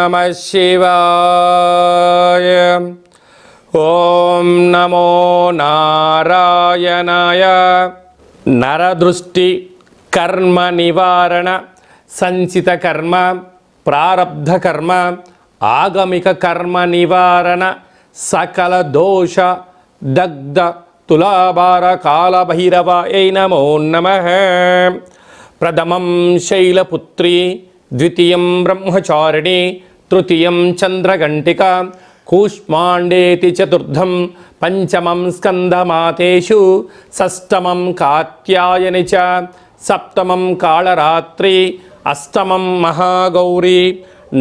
నమః శివాయ. ఓం నమో నారాయణాయ. నరదృష్టి కర్మ నివారణ, సంచిత కర్మ, ప్రారబ్ధ కర్మ, ఆగమిక కర్మ నివారణ, సకల దోష దగ్ధ తులాభార కాళభైరవాయ నమో నమః. ప్రథమం శైలపుత్రి, ద్వితీయం బ్రహ్మచారిణి, తృతీయం చంద్రఘంటిక, కూష్మాండేతి చతుర్థం, పంచమం స్కందమాతేషు, షష్టమం కాత్యాయని చ, సప్తమం కాళరాత్రి, అష్టమం మహాగౌరీ,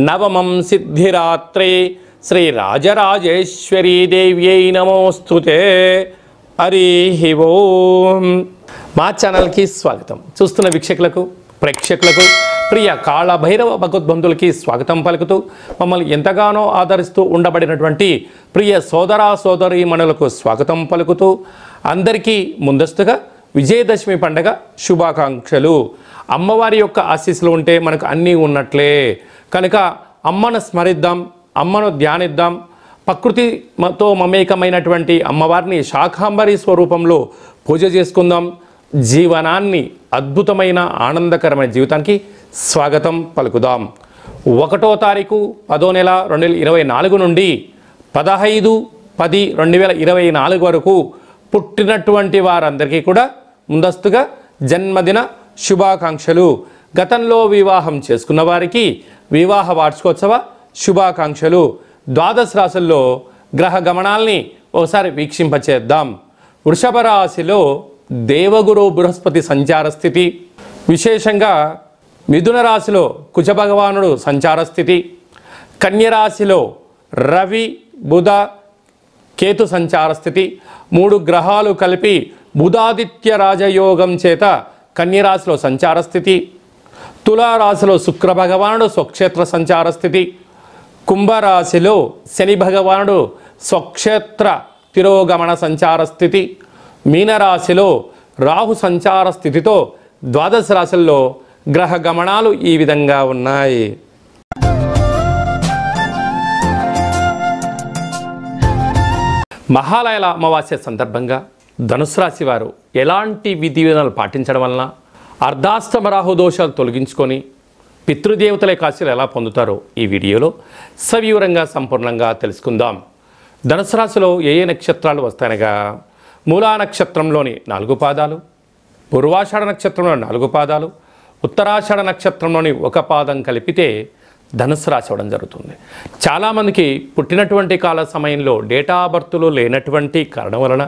నవమం సిద్ధిరాత్రి. శ్రీ రాజరాజేశ్వరీ దేవ్యై నమోస్తుతే. హరి ఓం. మా ఛానల్కి స్వాగతం. చూస్తున్న వీక్షకులకు, ప్రేక్షకులకు, ప్రియ కాళభైరవ భగవద్బంధులకి స్వాగతం పలుకుతూ, మమ్మల్ని ఎంతగానో ఆదరిస్తూ ఉండబడినటువంటి ప్రియ సోదరా సోదరీమణులకు స్వాగతం పలుకుతూ, అందరికీ ముందస్తుగా విజయదశమి పండగ శుభాకాంక్షలు. అమ్మవారి యొక్క ఆశీస్సులు ఉంటే మనకు అన్నీ ఉన్నట్లే. కనుక అమ్మను స్మరిద్దాం, అమ్మను ధ్యానిద్దాం. ప్రకృతితో మమేకమైనటువంటి అమ్మవారిని శాకాంబరి స్వరూపంలో పూజ చేసుకుందాం. జీవనాన్ని అద్భుతమైన ఆనందకరమైన జీవితానికి స్వాగతం పలుకుదాం. 1వ తారీఖు 10వ నెల 2024 నుండి 15/10/2024 వరకు పుట్టినటువంటి వారందరికీ కూడా ముందస్తుగా జన్మదిన శుభాకాంక్షలు. గతంలో వివాహం చేసుకున్న వారికి వివాహ వార్షికోత్సవ శుభాకాంక్షలు. ద్వాదశ రాశుల్లో గ్రహ గమనాల్ని ఒకసారి వీక్షింపచేద్దాం. వృషభ రాశిలో దేవగురు బృహస్పతి సంచార స్థితి, విశేషంగా మిథున రాశిలో కుజ భగవానుడు సంచార స్థితి, కన్యరాశిలో రవి బుధ కేతు సంచార స్థితి. 3 గ్రహాలు కలిపి బుధాదిత్య రాజయోగం చేత కన్యరాశిలో సంచార స్థితి. తులారాశిలో శుక్ర భగవానుడు స్వక్షేత్ర సంచార స్థితి. కుంభరాశిలో శని భగవానుడు స్వక్షేత్ర తిరోగమన సంచార స్థితి. మీనరాశిలో రాహు సంచార స్థితితో ద్వాదశ రాశుల్లో గ్రహ గమనాలు ఈ విధంగా ఉన్నాయి. మహాలయల అమావాస్య సందర్భంగా ధనుసు రాశి వారు ఎలాంటి విధి విధానాలు పాటించడం వలన అర్ధాష్టమ రాహు దోషాలు తొలగించుకొని పితృదేవతల కాశీలు ఎలా పొందుతారో ఈ వీడియోలో సవివరంగా సంపూర్ణంగా తెలుసుకుందాం. ధనుసు రాశిలో ఏ ఏ నక్షత్రాలు వస్తాయనగా, మూలా నక్షత్రంలోని 4 పాదాలు, పూర్వాషాఢ నక్షత్రంలోని 4 పాదాలు, ఉత్తరాషాఢ నక్షత్రంలోని 1 పాదం కలిపితే ధనుసు రాశి అవ్వడం జరుగుతుంది. చాలామందికి పుట్టినటువంటి కాల సమయంలో డేటా బర్త్లో లేనటువంటి కారణం వలన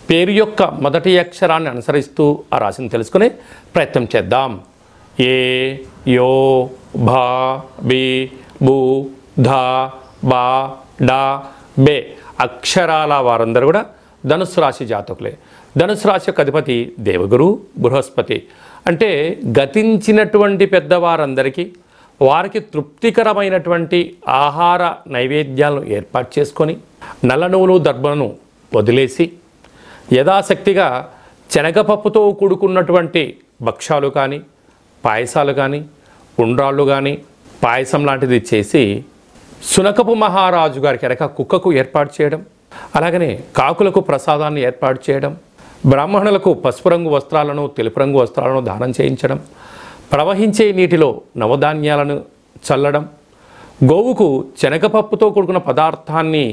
పేరు యొక్క మొదటి అక్షరాన్ని అనుసరిస్తూ ఆ రాశిని తెలుసుకునే ప్రయత్నం చేద్దాం. ఏ, యో, భా, బి, బు, ధా, బా, డా, బే అక్షరాల వారందరూ కూడా ధనుసు రాశి జాతకులే. ధనుసు రాశి యొక్క అధిపతి దేవగురు బృహస్పతి. అంటే గతించినటువంటి పెద్దవారందరికీ వారికి తృప్తికరమైనటువంటి ఆహార నైవేద్యాలను ఏర్పాటు చేసుకొని నల్ల నువ్వులు దర్భను వదిలేసి యథాశక్తిగా శనగపప్పుతో కూడుకున్నటువంటి భక్ష్యాలు కానీ, పాయసాలు కానీ, ఉండ్రాళ్ళు కానీ, పాయసం లాంటిది చేసి శునకపు మహారాజు గారికి అనక కుక్కకు ఏర్పాటు చేయడం, అలాగనే కాకులకు ప్రసాదాన్ని ఏర్పాటు చేయడం, బ్రాహ్మణులకు పసుపు రంగు వస్త్రాలను, తెలుపు రంగు వస్త్రాలను దానం చేయించడం, ప్రవహించే నీటిలో నవధాన్యాలను చల్లడం, గోవుకు శనగపప్పుతో కూడుకున్న పదార్థాన్ని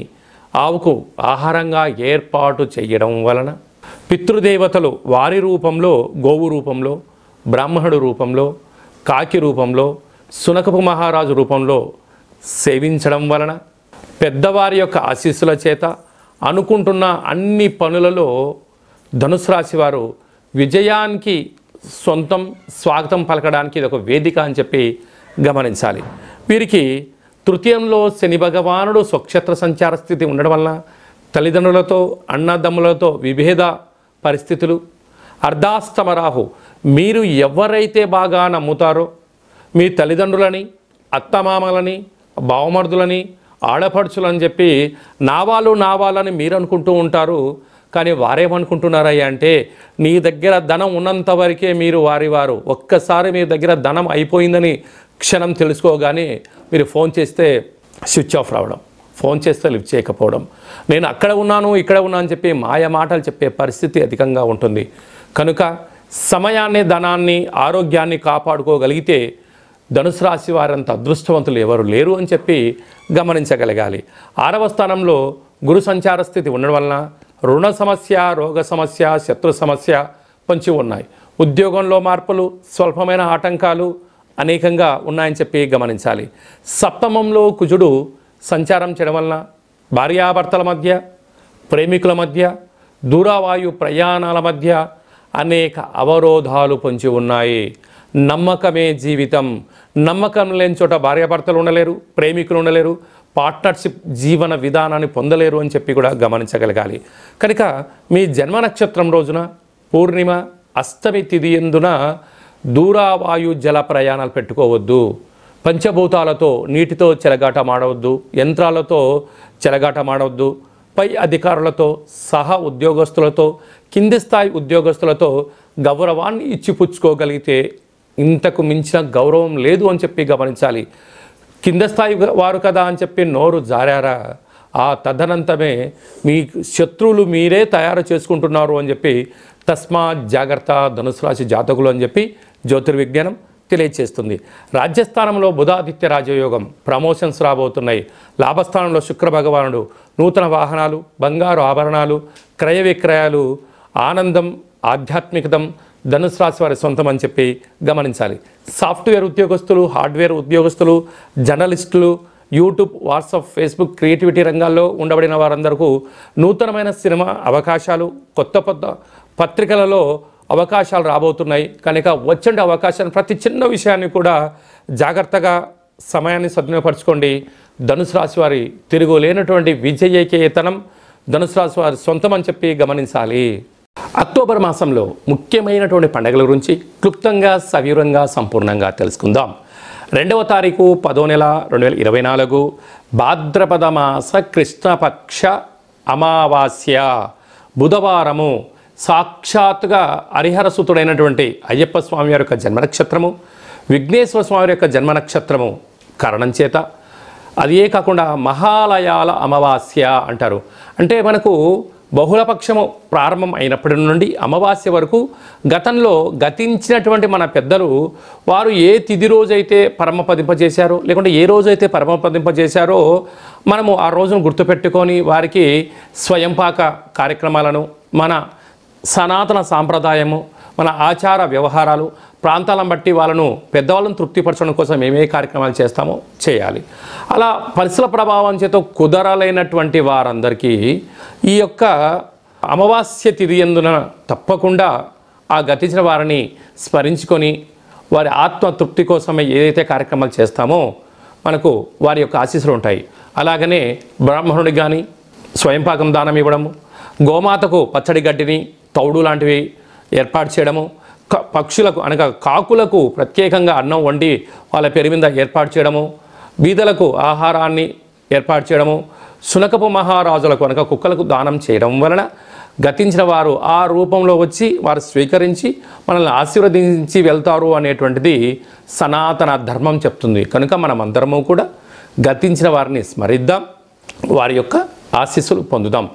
ఆవుకు ఆహారంగా ఏర్పాటు చేయడం వలన పితృదేవతలు వారి రూపంలో, గోవు రూపంలో, బ్రాహ్మణుడు రూపంలో, కాకి రూపంలో, శునకపు మహారాజు రూపంలో సేవించడం వలన పెద్దవారి యొక్క ఆశీస్సుల చేత అనుకుంటున్న అన్ని పనులలో ధనుసు రాశి వారు విజయానికి సొంతం స్వాగతం పలకడానికి ఇది ఒక వేదిక అని చెప్పి గమనించాలి. వీరికి తృతీయంలో శని భగవానుడు స్వక్షేత్ర సంచార స్థితి ఉండడం వలన తల్లిదండ్రులతో, అన్నదమ్ములతో విభేద పరిస్థితులు. అర్ధాష్టమ రాహు, మీరు ఎవరైతే బాగా నమ్ముతారో మీ తల్లిదండ్రులని, అత్తమామలని, బావమర్దులని, ఆడపడుచులని చెప్పి నా వాళ్ళని మీరు అనుకుంటూ ఉంటారు. కానీ వారేమనుకుంటున్నారయ్యా అంటే నీ దగ్గర ధనం ఉన్నంత వరకే మీరు వారు ఒక్కసారి మీ దగ్గర ధనం అయిపోయిందని క్షణం తెలుసుకోగానే మీరు ఫోన్ చేస్తే స్విచ్ ఆఫ్ రావడం, ఫోన్ చేస్తే లిఫ్ట్ చేయకపోవడం, నేను అక్కడ ఉన్నాను ఇక్కడ ఉన్నాను అని చెప్పి మాయ మాటలు చెప్పే పరిస్థితి అధికంగా ఉంటుంది. కనుక సమయాన్ని, ధనాన్ని, ఆరోగ్యాన్ని కాపాడుకోగలిగితే ధనుసు రాశి వారంత అదృష్టవంతులు ఎవరు లేరు అని చెప్పి గమనించగలగాలి. 6వ స్థానంలో గురు సంచార స్థితి ఉండడం వలన రుణ సమస్య, రోగ సమస్య, శత్రు సమస్య పొంచి ఉన్నాయి. ఉద్యోగంలో మార్పులు, స్వల్పమైన ఆటంకాలు అనేకంగా ఉన్నాయని చెప్పి గమనించాలి. సప్తమంలో కుజుడు సంచారం చేయడం వలన భార్యాభర్తల మధ్య, ప్రేమికుల మధ్య, దూరవాయు ప్రయాణాల మధ్య అనేక అవరోధాలు పొంచి ఉన్నాయి. నమ్మకమే జీవితం. నమ్మకం లేని చోట భార్యాభర్తలు ఉండలేరు, ప్రేమికులు ఉండలేరు, పార్ట్నర్షిప్ జీవన విధానాన్ని పొందలేరు అని చెప్పి కూడా గమనించగలగాలి. కనుక మీ జన్మ నక్షత్రం రోజున పూర్ణిమ, అష్టమి తిథి యందున దూరవాయు జల ప్రయాణాలు పెట్టుకోవద్దు. పంచభూతాలతో, నీటితో చెలగాటమాడవద్దు, యంత్రాలతో చెలగాటమాడవద్దు. పై అధికారులతో, సహా ఉద్యోగస్తులతో, కింది స్థాయి ఉద్యోగస్తులతో గౌరవాన్ని ఇచ్చిపుచ్చుకోగలిగితే ఇంతకు మించిన గౌరవం లేదు అని చెప్పి గమనించాలి. కింద స్థాయి వారు కదా అని చెప్పి నోరు జారారా, ఆ తదనంతమే మీ శత్రువులు మీరే తయారు చేసుకుంటున్నారు అని చెప్పి తస్మాత్ జాగ్రత్త ధనుసు రాశి జాతకులు అని చెప్పి జ్యోతిర్విజ్ఞానం తెలియచేస్తుంది. రాజ్యస్థానంలో బుధాదిత్య రాజయోగం, ప్రమోషన్స్ రాబోతున్నాయి. లాభస్థానంలో శుక్ర భగవానుడు, నూతన వాహనాలు, బంగారు ఆభరణాలు, క్రయ విక్రయాలు, ఆనందం, ఆధ్యాత్మికతం ధనుసు రాశి వారి సొంతం అని చెప్పి గమనించాలి. సాఫ్ట్వేర్ ఉద్యోగస్తులు, హార్డ్వేర్ ఉద్యోగస్తులు, జర్నలిస్టులు, యూట్యూబ్, వాట్సాప్, ఫేస్బుక్, క్రియేటివిటీ రంగాల్లో ఉండబడిన వారందరికీ నూతనమైన సినిమా అవకాశాలు, కొత్త పత్రికలలో అవకాశాలు రాబోతున్నాయి. కనుక వచ్చే అవకాశాన్ని, ప్రతి చిన్న విషయాన్ని కూడా జాగ్రత్తగా సమయాన్ని సద్వినియోగపరచుకోండి. ధనుసు రాశి వారి తిరుగులేనటువంటి విజయకేతనం ధనుసు రాశి వారి సొంతం అని చెప్పి గమనించాలి. అక్టోబర్ మాసంలో ముఖ్యమైనటువంటి పండుగల గురించి క్లుప్తంగా, సవివరంగా, సంపూర్ణంగా తెలుసుకుందాం. 2వ తారీఖు 10వ నెల 2024 భాద్రపద మాస కృష్ణపక్ష అమావాస్య బుధవారము. సాక్షాత్తుగా హరిహరసుతుడైనటువంటి అయ్యప్ప స్వామి వారి యొక్క జన్మ నక్షత్రము, విఘ్నేశ్వర స్వామి యొక్క జన్మ నక్షత్రము కారణం చేత అదే కాకుండా మహాలయాల అమావాస్య అంటారు. అంటే మనకు బహుళపక్షము ప్రారంభం అయినప్పటి నుండి అమావాస్య వరకు గతంలో గతించినటువంటి మన పెద్దలు వారు ఏ తిథి రోజైతే పరమపదింపజేశారో, లేకుంటే ఏ రోజైతే పరమపదింపజేశారో మనము ఆ రోజును గుర్తుపెట్టుకొని వారికి స్వయంపాక కార్యక్రమాలను, మన సనాతన సాంప్రదాయము, మన ఆచార వ్యవహారాలు, ప్రాంతాలను బట్టి వాళ్ళను, పెద్దవాళ్ళను తృప్తిపరచడం కోసం ఏమే కార్యక్రమాలు చేస్తామో చేయాలి. అలా పరిసర ప్రభావం చేత కుదరలేనటువంటి వారందరికీ ఈ యొక్క అమావాస్య తిథి యందున తప్పకుండా ఆ గతించిన వారిని స్మరించుకొని వారి ఆత్మ తృప్తి కోసమే ఏదైతే కార్యక్రమాలు చేస్తామో మనకు వారి యొక్క ఆశీస్సులు ఉంటాయి. అలాగనే బ్రాహ్మణుడికి కానీ స్వయంపాకం దానం ఇవ్వడము, గోమాతకు పచ్చడి గడ్డిని, తౌడు లాంటివి ఏర్పాటు చేయడము, పక్షులకు అనగా కాకులకు ప్రత్యేకంగా అన్నం వండి వాళ్ళ పేరు మీద ఏర్పాటు చేయడము, బీదలకు ఆహారాన్ని ఏర్పాటు చేయడము, శునకపు మహారాజులకు అనగా కుక్కలకు దానం చేయడం వలన గతించిన వారు ఆ రూపంలో వచ్చి వారు స్వీకరించి మనల్ని ఆశీర్వదించి వెళ్తారు అనేటువంటిది సనాతన ధర్మం చెప్తుంది. కనుక మనం అందరము కూడా గతించిన వారిని స్మరిద్దాం, వారి యొక్క ఆశీస్సులు పొందుదాం.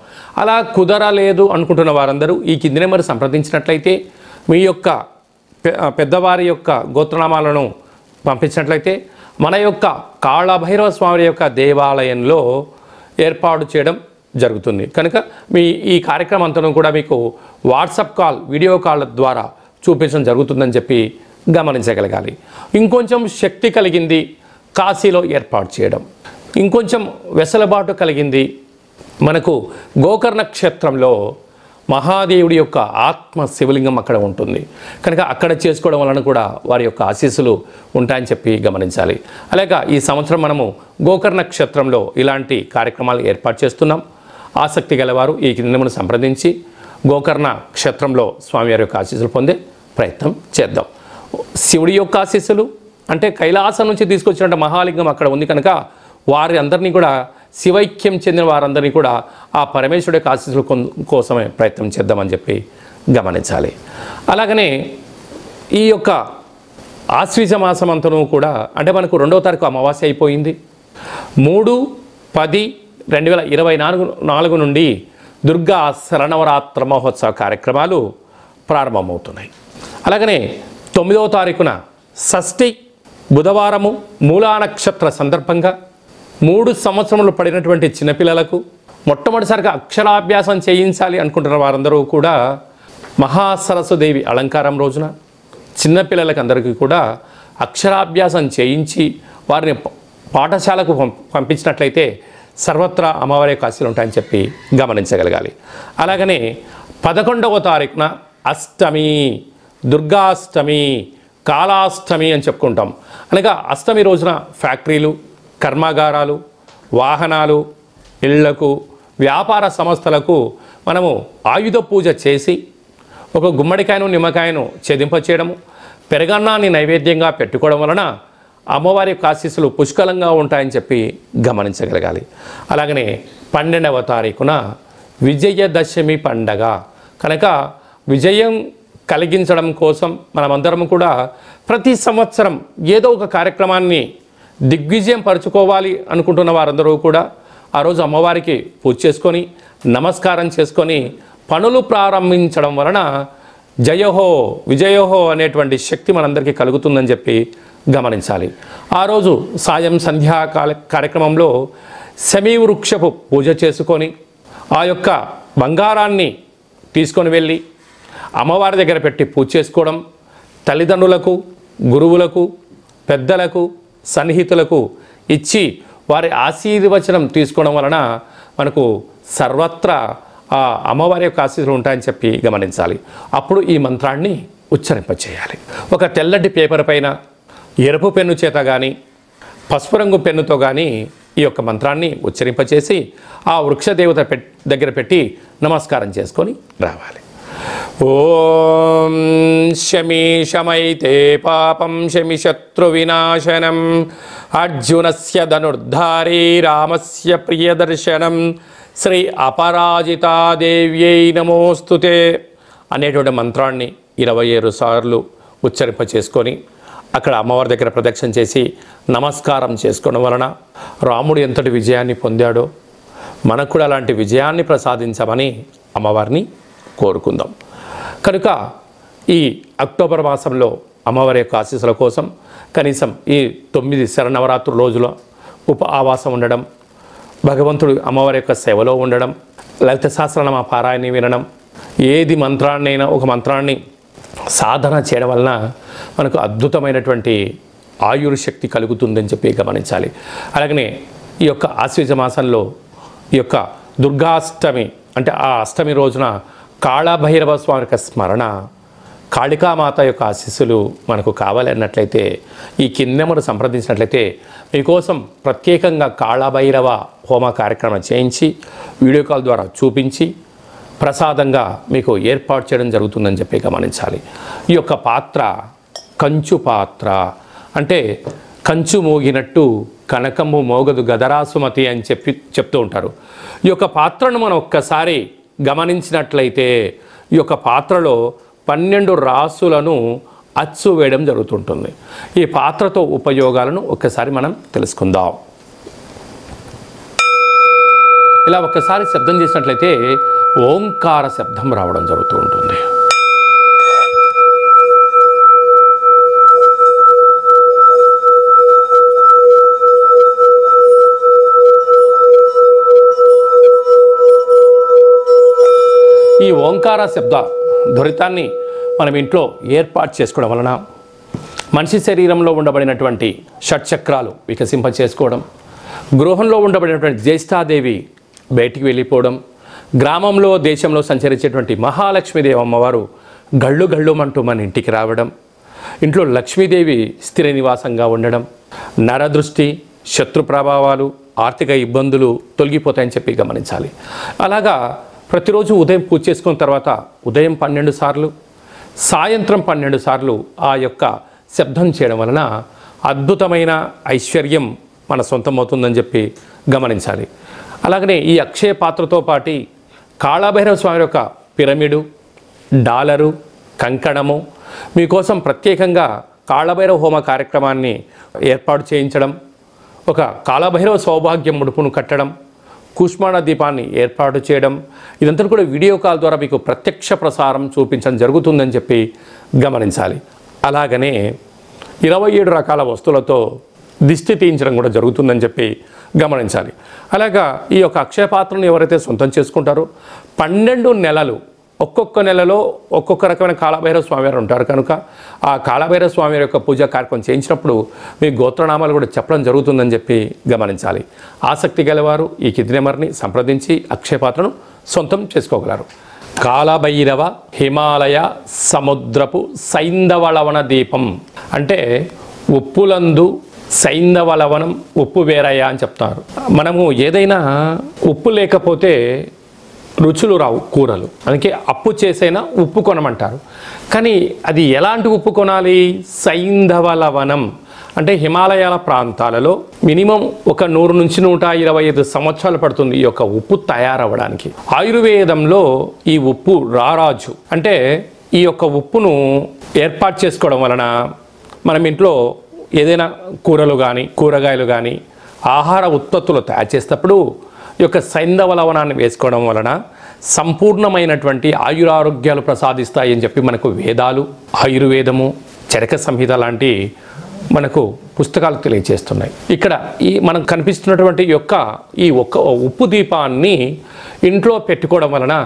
అలా కుదరలేదు అనుకుంటున్న వారందరూ ఈ కింది నెంబర్ సంప్రదించినట్లయితే మీ యొక్క పెద్దవారి యొక్క గోత్రనామాలను పంపించినట్లయితే మన యొక్క కాళభైరవ స్వామి యొక్క దేవాలయంలో ఏర్పాటు చేయడం జరుగుతుంది. కనుక మీ ఈ కార్యక్రమం అంతా కూడా మీకు వాట్సాప్ కాల్, వీడియో కాల్ ద్వారా చూపించడం జరుగుతుందని చెప్పి గమనించగలగాలి. ఇంకొంచెం శక్తి కలిగింది కాశీలో ఏర్పాటు చేయడం, ఇంకొంచెం వెసులుబాటు కలిగింది మనకు గోకర్ణ క్షేత్రంలో మహాదేవుడి యొక్క ఆత్మ శివలింగం అక్కడ ఉంటుంది. కనుక అక్కడ చేసుకోవడం వలన కూడా వారి యొక్క ఆశీస్సులు ఉంటాయని చెప్పి గమనించాలి. అలాగే ఈ సంవత్సరం మనము గోకర్ణ క్షేత్రంలో ఇలాంటి కార్యక్రమాలు ఏర్పాటు చేస్తున్నాం. ఆసక్తి గలవారు ఈ కిందను సంప్రదించి గోకర్ణ క్షేత్రంలో స్వామివారి యొక్క ఆశీస్సులు పొందే ప్రయత్నం చేద్దాం. శివుడి యొక్క ఆశీస్సులు అంటే కైలాసం నుంచి తీసుకొచ్చినట్టు మహాలింగం అక్కడ ఉంది కనుక వారి అందరినీ కూడా శివైక్యం చెందిన వారందరినీ కూడా ఆ పరమేశ్వరుడి యొక్క ఆశీస్సుల కోసమే ప్రయత్నం చేద్దామని చెప్పి గమనించాలి. అలాగనే ఈ యొక్క ఆశ్వీజ మాసం అంతను కూడా అంటే మనకు 2వ తారీఖు అమావాస్య అయిపోయింది. 3/10/2024 నుండి దుర్గా శరణవరాత్ర మహోత్సవ కార్యక్రమాలు ప్రారంభమవుతున్నాయి. అలాగనే 9వ తారీఖున షష్ఠి బుధవారము మూలా నక్షత్ర సందర్భంగా 3 సంవత్సరములు పడినటువంటి చిన్నపిల్లలకు మొట్టమొదటిసారిగా అక్షరాభ్యాసం చేయించాలి అనుకుంటున్న వారందరూ కూడా మహాసరస్వదేవి అలంకారం రోజున చిన్నపిల్లలకి అందరికీ కూడా అక్షరాభ్యాసం చేయించి వారిని పాఠశాలకు పంపించినట్లయితే సర్వత్రా అమ్మవారి యొక్క ఆశీస్సులు ఉంటాయని చెప్పి గమనించగలగాలి. అలాగనే 11వ తారీఖున అష్టమి, దుర్గాష్టమి, కాళాష్టమి అని చెప్పుకుంటాం. అనగా అష్టమి రోజున ఫ్యాక్టరీలు, కర్మాగారాలు, వాహనాలు, ఇళ్లకు, వ్యాపార సంస్థలకు మనము ఆయుధ పూజ చేసి ఒక గుమ్మడికాయను నిమ్మకాయను ఛేదింపచేయడము, పెరగన్నాన్ని నైవేద్యంగా పెట్టుకోవడం వలన అమ్మవారి యొక్క ఆశీస్సులు పుష్కలంగా ఉంటాయని చెప్పి గమనించగలగాలి. అలాగనే 12వ తారీఖున విజయదశమి పండగ కనుక విజయం కలిగించడం కోసం మనమందరం కూడా ప్రతి సంవత్సరం ఏదో ఒక కార్యక్రమాన్ని దిగ్విజయం పరుచుకోవాలి అనుకుంటున్న వారందరూ కూడా ఆ రోజు అమ్మవారికి పూజ చేసుకొని నమస్కారం చేసుకొని పనులు ప్రారంభించడం వలన జయహో విజయోహో అనేటువంటి శక్తి మనందరికీ కలుగుతుందని చెప్పి గమనించాలి. ఆ రోజు సాయం సంధ్యా కార్యక్రమంలో శమీ వృక్షపు పూజ చేసుకొని ఆ యొక్క బంగారాన్ని తీసుకొని వెళ్ళి అమ్మవారి దగ్గర పెట్టి పూజ చేసుకోవడం, తల్లిదండ్రులకు, గురువులకు, పెద్దలకు, సన్నిహితులకు ఇచ్చి వారి ఆశీర్వచనం తీసుకోవడం వలన మనకు సర్వత్రా ఆ అమ్మవారి యొక్క ఆశీస్సులు ఉంటాయని చెప్పి గమనించాలి. అప్పుడు ఈ మంత్రాన్ని ఉచ్చరింపచేయాలి. ఒక తెల్లటి పేపర్ పైన ఎరుపు పెన్ను చేత కానీ పసుపు రంగు పెన్నుతో కానీ ఈ యొక్క మంత్రాన్ని ఉచ్చరింపచేసి ఆ వృక్షదేవత దగ్గర పెట్టి నమస్కారం చేసుకొని రావాలి. ఓం శమీ శమైతే పాపం శమి శత్రు వినాశనం అర్జునస్య ధనుర్ధారీ రామస్య ప్రియదర్శనం శ్రీ అపరాజితాదేవ్యై నమోస్తుతే అనేటువంటి మంత్రాన్ని 27 సార్లు ఉచ్చరింప చేసుకొని అక్కడ అమ్మవారి దగ్గర ప్రదక్షిణ చేసి నమస్కారం చేసుకోవడం వలన రాముడు ఎంతటి విజయాన్ని పొందాడో మనకు కూడా అలాంటి విజయాన్ని ప్రసాదించమని అమ్మవారిని కోరుకుందాం. కనుక ఈ అక్టోబర్ మాసంలో అమ్మవారి యొక్క ఆశీస్సుల కోసం కనీసం ఈ 9 శరన్నవరాత్రుల రోజుల ఆవాసం ఉండడం, భగవంతుడు అమ్మవారి యొక్క సేవలో ఉండడం, లలిత సహస్రనామ పారాయణని వినడం, ఏది మంత్రాన్నైనా ఒక మంత్రాన్ని సాధన చేయడం వలన మనకు అద్భుతమైనటువంటి ఆయుర్శక్తి కలుగుతుందని చెప్పి గమనించాలి. అలాగనే ఈ యొక్క ఆశ్వీజ మాసంలో ఈ యొక్క దుర్గాష్టమి అంటే ఆ అష్టమి రోజున కాళభైరవ స్వామి యొక్క స్మరణ, కాళికామాత యొక్క ఆశీస్సులు మనకు కావాలి అన్నట్లయితే ఈ కిందెమరు సంప్రదించినట్లయితే మీకోసం ప్రత్యేకంగా కాళభైరవ హోమ కార్యక్రమం చేయించి వీడియో కాల్ ద్వారా చూపించి ప్రసాదంగా మీకు ఏర్పాటు చేయడం జరుగుతుందని చెప్పి గమనించాలి. ఈ యొక్క పాత్ర కంచు పాత్ర అంటే కంచు మోగినట్టు కనకము మోగదు గదరాసుమతి అని చెప్తూ ఉంటారు. ఈ యొక్క పాత్రను మనం ఒక్కసారి గమనించినట్లయితే ఈ యొక్క పాత్రలో 12 రాసులను అచ్చు వేయడం జరుగుతుంటుంది. ఈ పాత్రతో ఉపయోగాలను ఒక్కసారి మనం తెలుసుకుందాం. ఇలా ఒక్కసారి శబ్దం చేసినట్లయితే ఓంకార శబ్దం రావడం జరుగుతూ ఉంటుంది. ఈ ఓంకార శబ్ద ధ్వరితాన్ని మనం ఇంట్లో ఏర్పాటు చేసుకోవడం వలన మనిషి శరీరంలో ఉండబడినటువంటి షట్చక్రాలు వికసింప చేసుకోవడం, గృహంలో ఉండబడినటువంటి జ్యేష్ఠాదేవి బయటికి వెళ్ళిపోవడం, గ్రామంలో దేశంలో సంచరించేటువంటి మహాలక్ష్మీదేవి అమ్మవారు గళ్ళు గళ్ళుమంటూ మన ఇంటికి రావడం, ఇంట్లో లక్ష్మీదేవి స్థిర నివాసంగా ఉండడం, నరదృష్టి, శత్రు ప్రభావాలు, ఆర్థిక ఇబ్బందులు తొలగిపోతాయని చెప్పి గమనించాలి. అలాగా ప్రతిరోజు ఉదయం పూజ చేసుకున్న తర్వాత ఉదయం 12 సార్లు, సాయంత్రం 12 సార్లు ఆ యొక్క శబ్దం చేయడం వలన అద్భుతమైన ఐశ్వర్యం మన సొంతం అవుతుందని చెప్పి గమనించాలి. అలాగనే ఈ అక్షయ పాత్రతో పాటు కాళభైరవ స్వామి యొక్క పిరమిడు, డాలరు, కంకణము మీకోసం ప్రత్యేకంగా కాళభైరవ హోమ కార్యక్రమాన్ని ఏర్పాటు చేయించడం, ఒక కాళభైరవ సౌభాగ్యం ముడుపును కట్టడం, కూష్మాండ దీపాన్ని ఏర్పాటు చేయడం, ఇదంతా కూడా వీడియో కాల్ ద్వారా మీకు ప్రత్యక్ష ప్రసారం చూపించడం జరుగుతుందని చెప్పి గమనించాలి. అలాగనే 27 రకాల వస్తువులతో దిష్టి తీయించడం కూడా జరుగుతుందని చెప్పి గమనించాలి. అలాగా ఈ యొక్క అక్షయ పాత్రను ఎవరైతే సొంతం చేసుకుంటారో 12 నెలలు, ఒక్కొక్క నెలలో ఒక్కొక్క రకమైన కాళభైరవ స్వామివారు ఉంటారు కనుక ఆ కాళభైరవ స్వామివారి యొక్క పూజా కార్యక్రమం చేయించినప్పుడు మీ గోత్రనామాలు కూడా చెప్పడం జరుగుతుందని చెప్పి గమనించాలి. ఆసక్తి గలవారు ఈ కింది నెంబర్ని సంప్రదించి అక్షయ పాత్రను సొంతం చేసుకోగలరు. కాళభైరవ హిమాలయ సముద్రపు సైంధవలవన దీపం అంటే ఉప్పులందు సైంధవలవనం ఉప్పు వేరయ్య అని చెప్తారు. మనము ఏదైనా ఉప్పు లేకపోతే రుచులు రావు కూరలు, అందుకే అప్పు చేసైనా ఉప్పు కొనమంటారు. కానీ అది ఎలాంటి ఉప్పు కొనాలి? సైంధవలవనం అంటే హిమాలయాల ప్రాంతాలలో మినిమం ఒక 100 నుంచి 125 సంవత్సరాలు పడుతుంది ఈ యొక్క ఉప్పు తయారవ్వడానికి. ఆయుర్వేదంలో ఈ ఉప్పు రారాజు అంటే ఈ యొక్క ఉప్పును ఏర్పాటు చేసుకోవడం వలన మనం ఇంట్లో ఏదైనా కూరలు కానీ కూరగాయలు కానీ ఆహార ఉత్పత్తులు తయారు చేసేటప్పుడు ఈ యొక్క సైంధవలవనాన్ని వేసుకోవడం వలన సంపూర్ణమైనటువంటి ఆయురారోగ్యాలు ప్రసాదిస్తాయి అని చెప్పి మనకు వేదాలు, ఆయుర్వేదము, చరక సంహిత లాంటి మనకు పుస్తకాలు తెలియజేస్తున్నాయి. ఇక్కడ ఈ మనకు కనిపిస్తున్నటువంటి ఈ ఒక్క ఉప్పు దీపాన్ని ఇంట్లో పెట్టుకోవడం వలన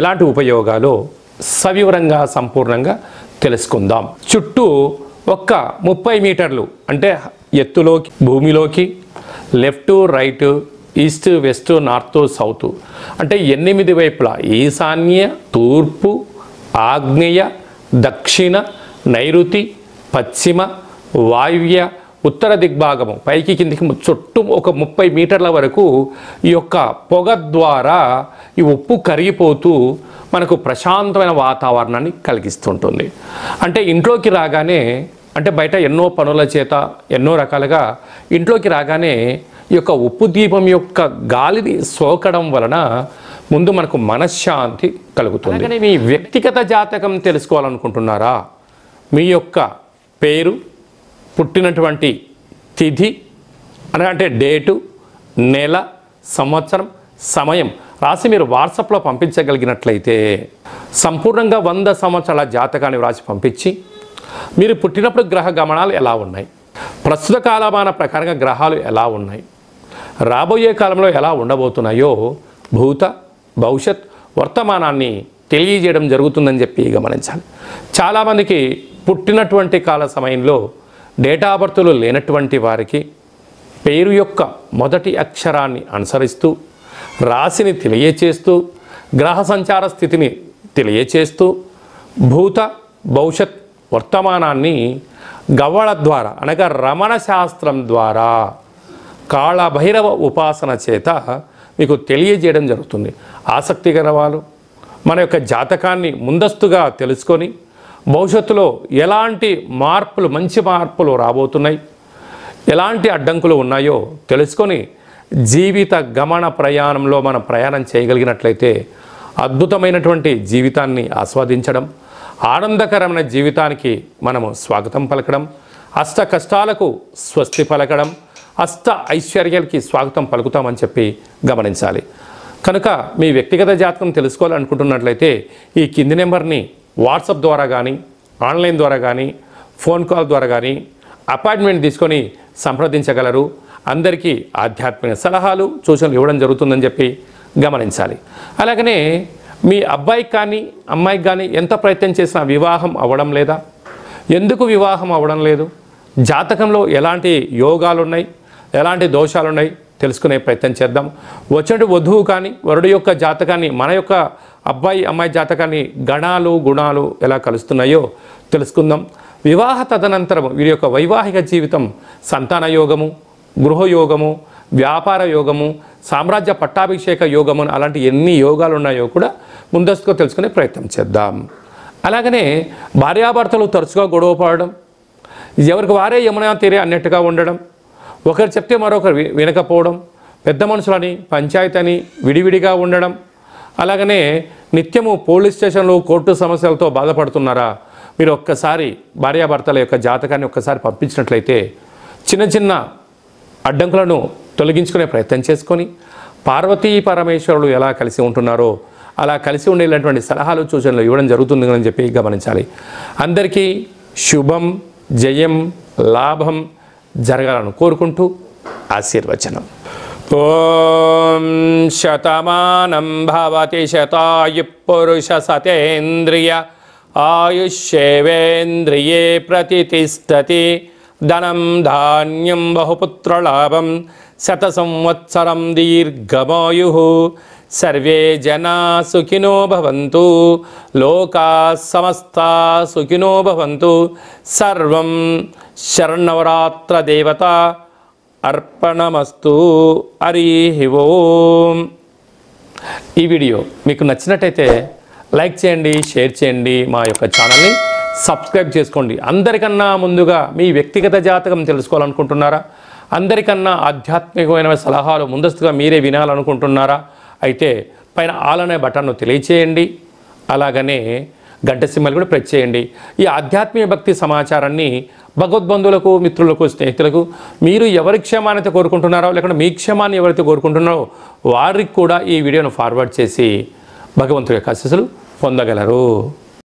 ఎలాంటి ఉపయోగాలు సవివరంగా సంపూర్ణంగా తెలుసుకుందాం. చుట్టూ 30 మీటర్లు అంటే ఎత్తులోకి భూమిలోకి left right east west north south అంటే 8 వైపులా ఈశాన్య, తూర్పు, ఆగ్నేయ, దక్షిణ, నైరుతి, పశ్చిమ, వాయువ్య, ఉత్తర దిగ్భాగము పైకి కిందికి చుట్టూ 30 మీటర్ల వరకు ఈ యొక్క పొగ ద్వారా ఈ ఉప్పు కరిగిపోతూ మనకు ప్రశాంతమైన వాతావరణాన్ని కలిగిస్తుంటుంది. అంటే ఇంట్లోకి రాగానే, అంటే బయట ఎన్నో పనుల చేత ఎన్నో రకాలుగా ఇంట్లోకి రాగానే ఈ యొక్క ఉప్పు దీపం యొక్క గాలిని సోకడం వలన ముందు మనకు మనశ్శాంతి కలుగుతుంది. కానీ మీ వ్యక్తిగత జాతకం తెలుసుకోవాలనుకుంటున్నారా? మీ యొక్క పేరు, పుట్టినటువంటి తిథి అంటే డేటు, నెల, సంవత్సరం, సమయం రాసి మీరు వాట్సాప్లో పంపించగలిగినట్లయితే సంపూర్ణంగా 100 సంవత్సరాల జాతకాన్ని వ్రాసి పంపించి మీరు పుట్టినప్పుడు గ్రహ గమనాలు ఎలా ఉన్నాయి, ప్రస్తుత కాలమాన ప్రకారంగా గ్రహాలు ఎలా ఉన్నాయి, రాబోయే కాలంలో ఎలా ఉండబోతున్నాయో భూత భవిష్యత్ వర్తమానాన్ని తెలియజేయడం జరుగుతుందని చెప్పి గమనించాలి. చాలామందికి పుట్టినటువంటి కాల సమయంలో డేటా ఆఫ్ బర్త్లు లేనటువంటి వారికి పేరు యొక్క మొదటి అక్షరాన్ని అనుసరిస్తూ రాశిని తెలియచేస్తూ గ్రహ సంచార స్థితిని తెలియచేస్తూ భూత భవిష్యత్ వర్తమానాన్ని గవ్వళ ద్వారా అనగా రమణ శాస్త్రం ద్వారా కాళభైరవ ఉపాసన చేత మీకు తెలియజేయడం జరుగుతుంది. ఆసక్తి గల వాళ్ళు మన యొక్క జాతకాన్ని ముందస్తుగా తెలుసుకొని భవిష్యత్తులో ఎలాంటి మార్పులు, మంచి మార్పులు రాబోతున్నాయి, ఎలాంటి అడ్డంకులు ఉన్నాయో తెలుసుకొని జీవిత గమన ప్రయాణంలో మనం ప్రయాణం చేయగలిగినట్లయితే అద్భుతమైనటువంటి జీవితాన్ని ఆస్వాదించడం, ఆనందకరమైన జీవితానికి మనము స్వాగతం పలకడం, అష్ట కష్టాలకు స్వస్తి పలకడం, అష్ట ఐశ్వర్యాలకి స్వాగతం పలుకుతామని చెప్పి గమనించాలి. కనుక మీ వ్యక్తిగత జాతకం తెలుసుకోవాలనుకుంటున్నట్లయితే ఈ కింది నెంబర్ని వాట్సాప్ ద్వారా కానీ, ఆన్లైన్ ద్వారా కానీ, ఫోన్ కాల్ ద్వారా కానీ అపాయింట్మెంట్ తీసుకొని సంప్రదించగలరు. అందరికీ ఆధ్యాత్మిక సలహాలు, సూచనలు ఇవ్వడం జరుగుతుందని చెప్పి గమనించాలి. అలాగనే మీ అబ్బాయికి కానీ అమ్మాయికి కానీ ఎంత ప్రయత్నం చేసినా వివాహం అవ్వడం లేదా? ఎందుకు వివాహం అవ్వడం లేదు? జాతకంలో ఎలాంటి యోగాలు ఉన్నాయి, ఎలాంటి దోషాలు ఉన్నాయి తెలుసుకునే ప్రయత్నం చేద్దాం. వచ్చేటి వధువు కానీ వరుడు యొక్క జాతకాన్ని, మన యొక్క అబ్బాయి అమ్మాయి జాతకాన్ని గణాలు గుణాలు ఎలా కలుస్తున్నాయో తెలుసుకుందాం. వివాహ తదనంతరం వీరి యొక్క వైవాహిక జీవితం సంతాన యోగము, గృహయోగము, వ్యాపార యోగము, సామ్రాజ్య పట్టాభిషేక యోగము అలాంటి ఎన్ని యోగాలు ఉన్నాయో కూడా ముందస్తుగా తెలుసుకునే ప్రయత్నం చేద్దాం. అలాగనే భార్యాభర్తలు తరచుగా గొడవ పడడం, ఎవరికి వారే యమునా తీరే అన్నట్టుగా ఉండడం, ఒకరు చెప్తే మరొకరు వినకపోవడం, పెద్ద మనుషులని పంచాయతీ అని విడివిడిగా ఉండడం, అలాగనే నిత్యము పోలీస్ స్టేషన్లు కోర్టు సమస్యలతో బాధపడుతున్నారా? మీరు ఒక్కసారి భార్యాభర్తల యొక్క జాతకాన్ని ఒక్కసారి పంపించినట్లయితే చిన్న చిన్న అడ్డంకులను తొలగించుకునే ప్రయత్నం చేసుకొని పార్వతీ పరమేశ్వరులు ఎలా కలిసి ఉంటున్నారో అలా కలిసి ఉండేటువంటి సలహాలు సూచనలు ఇవ్వడం జరుగుతుందని చెప్పి గమనించాలి. అందరికీ శుభం, జయం, లాభం జరగాలని కోరుకుంటూ ఆశీర్వచనం. ఓం శతమానం భవతి శతాయు పురుష సతేంద్రియ ఆయుష్యేవేంద్రియే ప్రతిష్టతి. ధనం ధాన్యం బహుపుత్రలాభం శత సంవత్సరం దీర్ఘమాయు. సర్వే జనా సుఖినో భవంతు. లోకా సమస్తా సుఖినో భవంతు. సర్వం శరణవరాత్ర దేవత అర్పణమస్తు. హరి ఓం. ఈ వీడియో మీకు నచ్చినట్టయితే లైక్ చేయండి, షేర్ చేయండి, మా యొక్క ఛానల్ని సబ్స్క్రైబ్ చేసుకోండి. అందరికన్నా ముందుగా మీ వ్యక్తిగత జాతకం తెలుసుకోవాలనుకుంటున్నారా? అందరికన్నా ఆధ్యాత్మికమైన సలహాలు ముందస్తుగా మీరే వినాలనుకుంటున్నారా? అయితే పైన ఆల్ అనే బటన్ను తెలియచేయండి. అలాగనే గంట సింబల్ కూడా ప్రెస్ చేయండి. ఈ ఆధ్యాత్మిక భక్తి సమాచారాన్ని భగవద్బంధువులకు, మిత్రులకు, స్నేహితులకు మీరు ఎవరి క్షేమాన్ని కోరుకుంటున్నారో లేకుంటే మీ క్షేమాన్ని ఎవరైతే కోరుకుంటున్నారో వారికి కూడా ఈ వీడియోను ఫార్వర్డ్ చేసి భగవంతుడి యొక్క ఆశీస్సులు పొందగలరు.